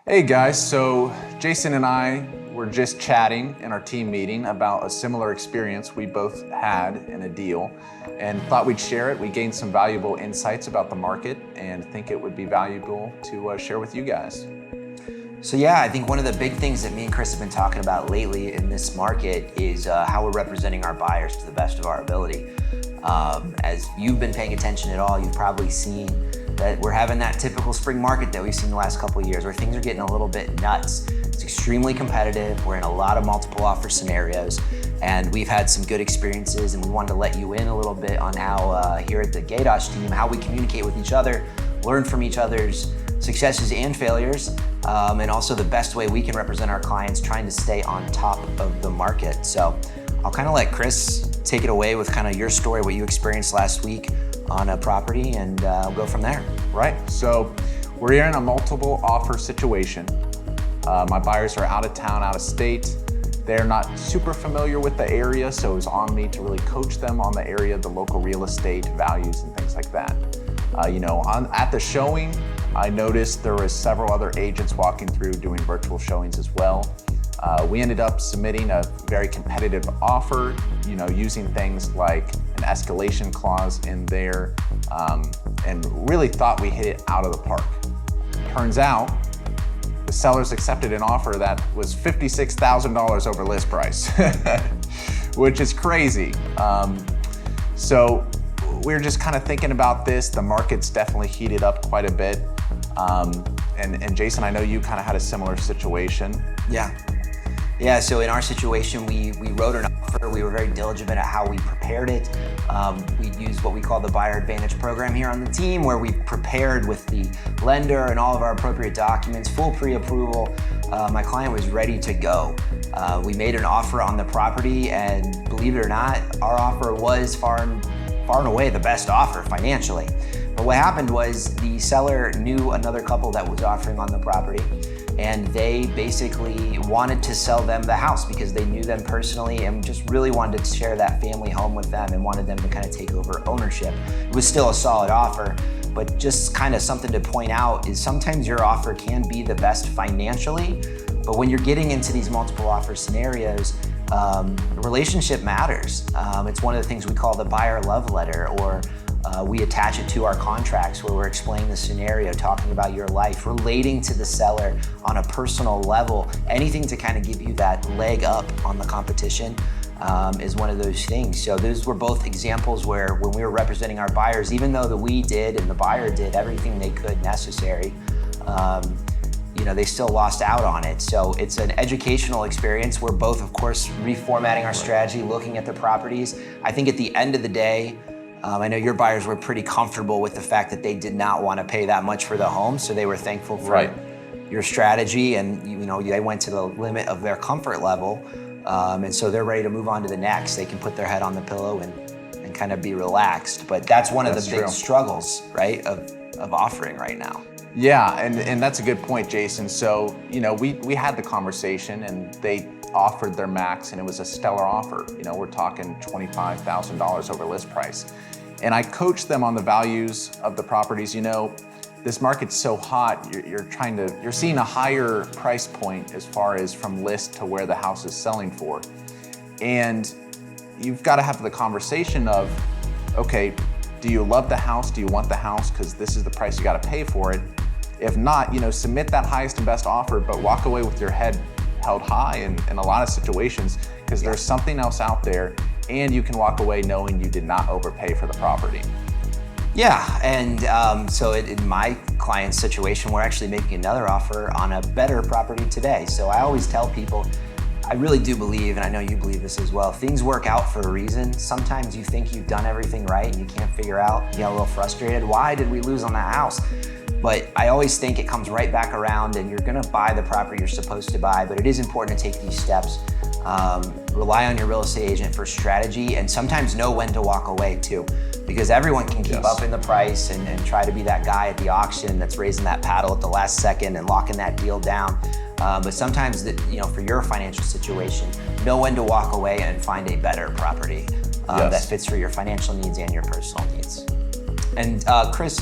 Hey guys, so Jason and I were just chatting in our team meeting about a similar experience we both had in a deal and thought we'd share it. We gained some valuable insights about the market and think it would be valuable to share with you guys. So yeah, I think one of the big things that me and Chris have been talking about lately in this market is how we're representing our buyers to the best of our ability. As you've been paying attention at all, you've probably seen that we're having that typical spring market that we've seen the last couple of years where things are getting a little bit nuts. It's extremely competitive. We're in a lot of multiple offer scenarios, and we've had some good experiences, and we wanted to let you in a little bit on how here at the Gaydosh team, how we communicate with each other, learn from each other's successes and failures, and also the best way we can represent our clients, trying to stay on top of the market. So I'll kind of let Chris take it away with kind of your story, what you experienced last week on a property, and we'll go from there. Right, so we're here in a multiple offer situation. My buyers are out of town, out of state. They're not super familiar with the area, so it was on me to really coach them on the area, the local real estate values and things like that. At the showing, I noticed there was several other agents walking through doing virtual showings as well. We ended up submitting a very competitive offer, using things like an escalation clause in there, and really thought we hit it out of the park. Turns out, the sellers accepted an offer that was $56,000 over list price, which is crazy. So we're just kind of thinking about this. The market's definitely heated up quite a bit. And Jason, I know you kind of had a similar situation. Yeah, so in our situation, we wrote an offer. We were very diligent at how we prepared it. We used what we call the Buyer Advantage program here on the team, where we prepared with the lender and all of our appropriate documents, full pre-approval. My client was ready to go. We made an offer on the property, and believe it or not, our offer was far and away the best offer financially. But what happened was the seller knew another couple that was offering on the property, and they basically wanted to sell them the house because they knew them personally and just really wanted to share that family home with them and wanted them to kind of take over ownership. It was still a solid offer, but just kind of something to point out is sometimes your offer can be the best financially, but when you're getting into these multiple offer scenarios, relationship matters. It's one of the things we call the buyer love letter, or we attach it to our contracts where we're explaining the scenario, talking about your life, relating to the seller on a personal level. Anything to kind of give you that leg up on the competition is one of those things. So those were both examples where when we were representing our buyers, even though we did and the buyer did everything they could necessary, they still lost out on it. So it's an educational experience. We're both, of course, reformatting our strategy, looking at the properties. I think at the end of the day, I know your buyers were pretty comfortable with the fact that they did not want to pay that much for the home, so they were thankful for your strategy, and they went to the limit of their comfort level, and so they're ready to move on to the next. They can put their head on the pillow and kind of be relaxed. But that's one of the big struggles, right, of offering right now. Yeah, and that's a good point, Jason. So, we had the conversation and they offered their max, and it was a stellar offer. We're talking $25,000 over list price. And I coached them on the values of the properties. This market's so hot, you're seeing a higher price point as far as from list to where the house is selling for. And you've got to have the conversation of, okay, do you love the house? Do you want the house? Because this is the price you got to pay for it. If not, submit that highest and best offer, but walk away with your head held high in a lot of situations, because there's something else out there, and you can walk away knowing you did not overpay for the property. Yeah, and so in my client's situation, we're actually making another offer on a better property today. So I always tell people, I really do believe, and I know you believe this as well, things work out for a reason. Sometimes you think you've done everything right and you can't figure out, you get a little frustrated. Why did we lose on that house? But I always think it comes right back around, and you're gonna buy the property you're supposed to buy, but it is important to take these steps. Rely on your real estate agent for strategy, and sometimes know when to walk away too, because everyone can keep up in the price and try to be that guy at the auction that's raising that paddle at the last second and locking that deal down. But sometimes, for your financial situation, know when to walk away and find a better property that fits for your financial needs and your personal needs. And Chris,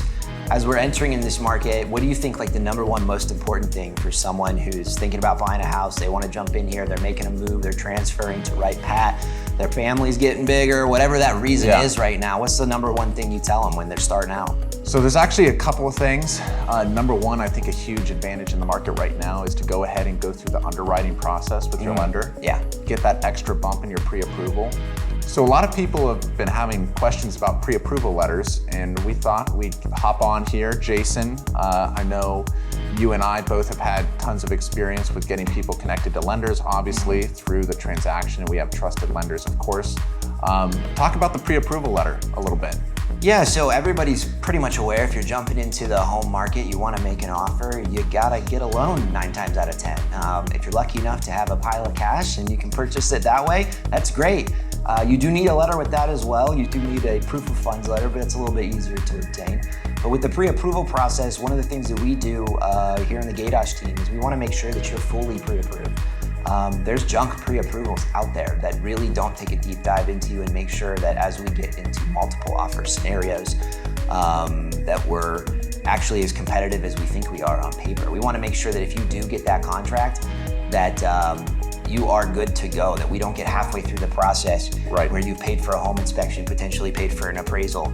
as we're entering in this market, what do you think like the #1 most important thing for someone who's thinking about buying a house? They want to jump in here, they're making a move, they're transferring to Right Pat, their family's getting bigger, whatever that reason is right now. What's the #1 thing you tell them when they're starting out? So there's actually a couple of things. #1, I think a huge advantage in the market right now is to go ahead and go through the underwriting process with your lender. Yeah. Get that extra bump in your pre-approval. So a lot of people have been having questions about pre-approval letters, and we thought we'd hop on here. Jason, I know you and I both have had tons of experience with getting people connected to lenders, obviously, through the transaction. We have trusted lenders, of course. Talk about the pre-approval letter a little bit. Yeah, so everybody's pretty much aware if you're jumping into the home market, you want to make an offer, you gotta get a loan 9 times out of 10. If you're lucky enough to have a pile of cash and you can purchase it that way, that's great. You do need a letter with that as well. You do need a proof of funds letter, but it's a little bit easier to obtain. But with the pre-approval process, one of the things that we do here in the Gaydosh team is we want to make sure that you're fully pre-approved. There's junk pre-approvals out there that really don't take a deep dive into you and make sure that as we get into multiple offer scenarios, that we're actually as competitive as we think we are on paper. We want to make sure that if you do get that contract, that you are good to go, that we don't get halfway through the process where you paid for a home inspection, potentially paid for an appraisal.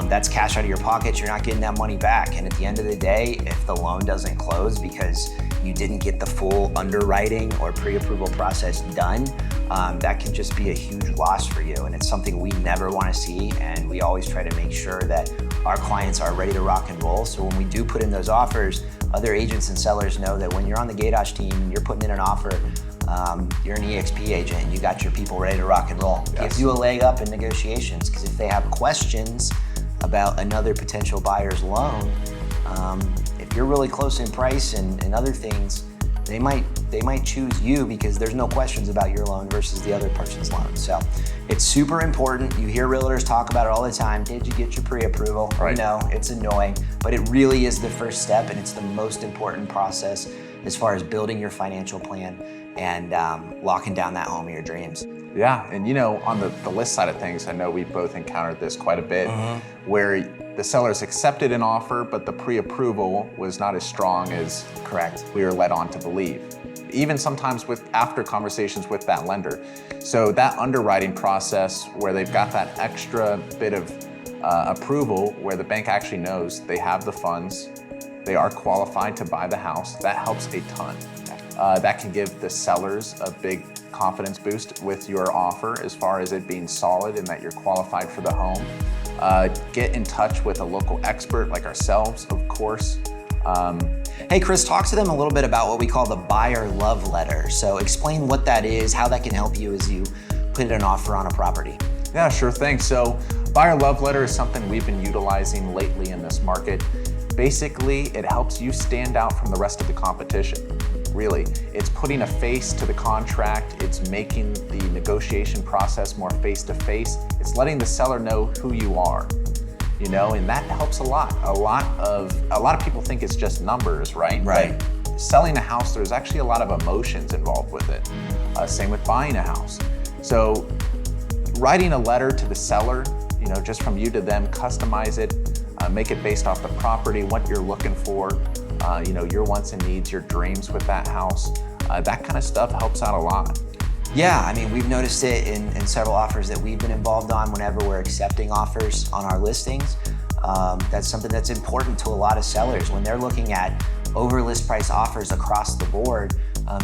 That's cash out of your pocket, you're not getting that money back. And at the end of the day, if the loan doesn't close because you didn't get the full underwriting or pre-approval process done, that can just be a huge loss for you. And it's something we never want to see. And we always try to make sure that our clients are ready to rock and roll. So when we do put in those offers, other agents and sellers know that when you're on the Gaydosh team and you're putting in an offer, you're an EXP agent and you got your people ready to rock and roll. Gives you a leg up in negotiations, because if they have questions about another potential buyer's loan, if you're really close in price and other things, they might choose you because there's no questions about your loan versus the other person's loan. So it's super important. You hear realtors talk about it all the time. Did you get your pre-approval? Right. No, it's annoying, but it really is the first step, and it's the most important process as far as building your financial plan and locking down that home of your dreams. Yeah, and you know, on the list side of things, I know we've both encountered this quite a bit, where the sellers accepted an offer, but the pre-approval was not as strong as we were led on to believe. Even sometimes after conversations with that lender. So that underwriting process where they've got that extra bit of approval, where the bank actually knows they have the funds, they are qualified to buy the house, that helps a ton. That can give the sellers a big confidence boost with your offer as far as it being solid and that you're qualified for the home. Get in touch with a local expert like ourselves, of course. Hey Chris, talk to them a little bit about what we call the buyer love letter. So explain what that is, how that can help you as you put an offer on a property. Yeah, sure thing. So buyer love letter is something we've been utilizing lately in this market. Basically, it helps you stand out from the rest of the competition. Really, it's putting a face to the contract. It's making the negotiation process more face-to-face. It's letting the seller know who you are, you know, and that helps a lot. A lot of people think it's just numbers, right? Right. But selling a house, there's actually a lot of emotions involved with it. Same with buying a house. So writing a letter to the seller, you know, just from you to them, customize it, make it based off the property, what you're looking for, you know, your wants and needs, your dreams with that house. That kind of stuff helps out a lot. Yeah, I mean, we've noticed it in several offers that we've been involved on whenever we're accepting offers on our listings. That's something that's important to a lot of sellers when they're looking at over list price offers across the board.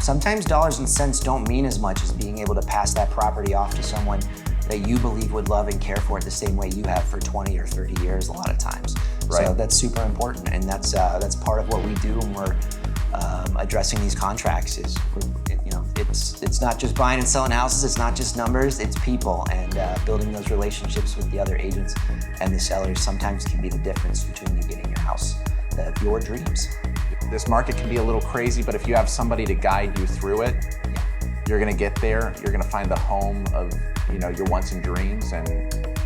Sometimes dollars and cents don't mean as much as being able to pass that property off to someone that you believe would love and care for it the same way you have for 20 or 30 years a lot of times. Right. So that's super important, and that's part of what we do when we're addressing these contracts. Is you know, it's not just buying and selling houses, it's not just numbers, it's people, and building those relationships with the other agents and the sellers sometimes can be the difference between you getting your house, your dreams. This market can be a little crazy, but if you have somebody to guide you through it, you're gonna get there, you're gonna find the home of, you know, your wants and dreams, and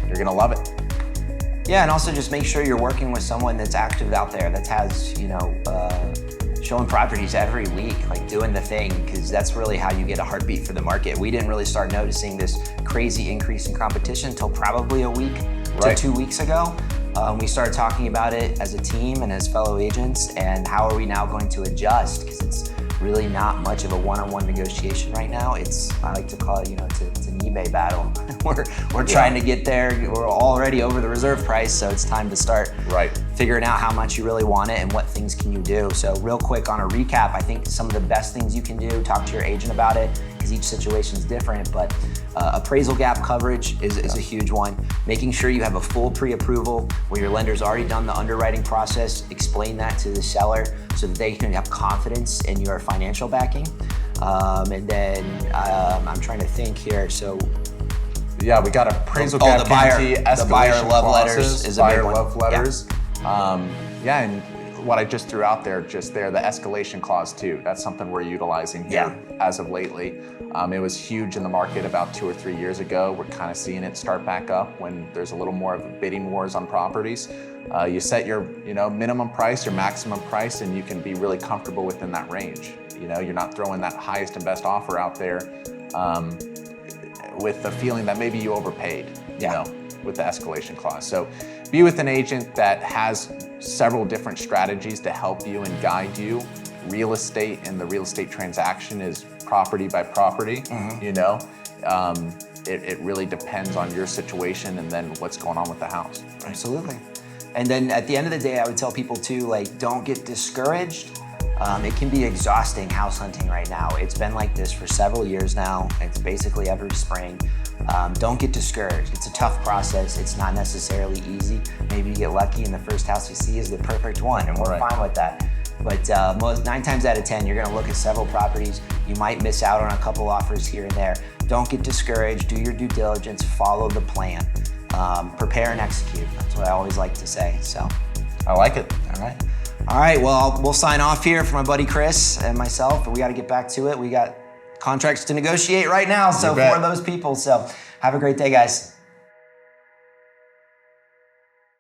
you're gonna love it. Yeah, and also just make sure you're working with someone that's active out there, that has, you know, showing properties every week, like doing the thing, because that's really how you get a heartbeat for the market. We didn't really start noticing this crazy increase in competition until probably a week to 2 weeks ago. We started talking about it as a team and as fellow agents, and how are we now going to adjust, because it's really not much of a one-on-one negotiation right now. It's, I like to call it, it's an eBay battle. we're trying to get there. We're already over the reserve price, so it's time to start figuring out how much you really want it and what things can you do. So real quick on a recap, I think some of the best things you can do, talk to your agent about it, because each situation is different, but appraisal gap coverage is a huge one. Making sure you have a full pre-approval where your lender's already done the underwriting process, explain that to the seller so that they can have confidence in your financial backing. And then I'm trying to think here. So yeah, we got appraisal gap guarantee, the buyer love letters is a big one. Buyer love letters. Yeah, and what I just threw out there, the escalation clause too. That's something we're utilizing here as of lately. It was huge in the market about 2 or 3 years ago. We're kind of seeing it start back up when there's a little more of a bidding wars on properties. You set your minimum price, your maximum price, and you can be really comfortable within that range. You're not throwing that highest and best offer out there with the feeling that maybe you overpaid, with the escalation clause. So be with an agent that has several different strategies to help you and guide you. Real estate and the real estate transaction is property by property, It really depends on your situation and then what's going on with the house. Absolutely. And then at the end of the day, I would tell people too, don't get discouraged. It can be exhausting house hunting right now. It's been like this for several years now. It's basically every spring. Don't get discouraged. It's a tough process. It's not necessarily easy. Maybe you get lucky and the first house you see is the perfect one, and we're fine with that. But 9 times out of 10, you're gonna look at several properties. You might miss out on a couple offers here and there. Don't get discouraged. Do your due diligence. Follow the plan. Prepare and execute. That's what I always like to say. So, I like it. All right, well, we'll sign off here for my buddy Chris and myself, but we got to get back to it. We got contracts to negotiate right now, so for those people. So have a great day, guys.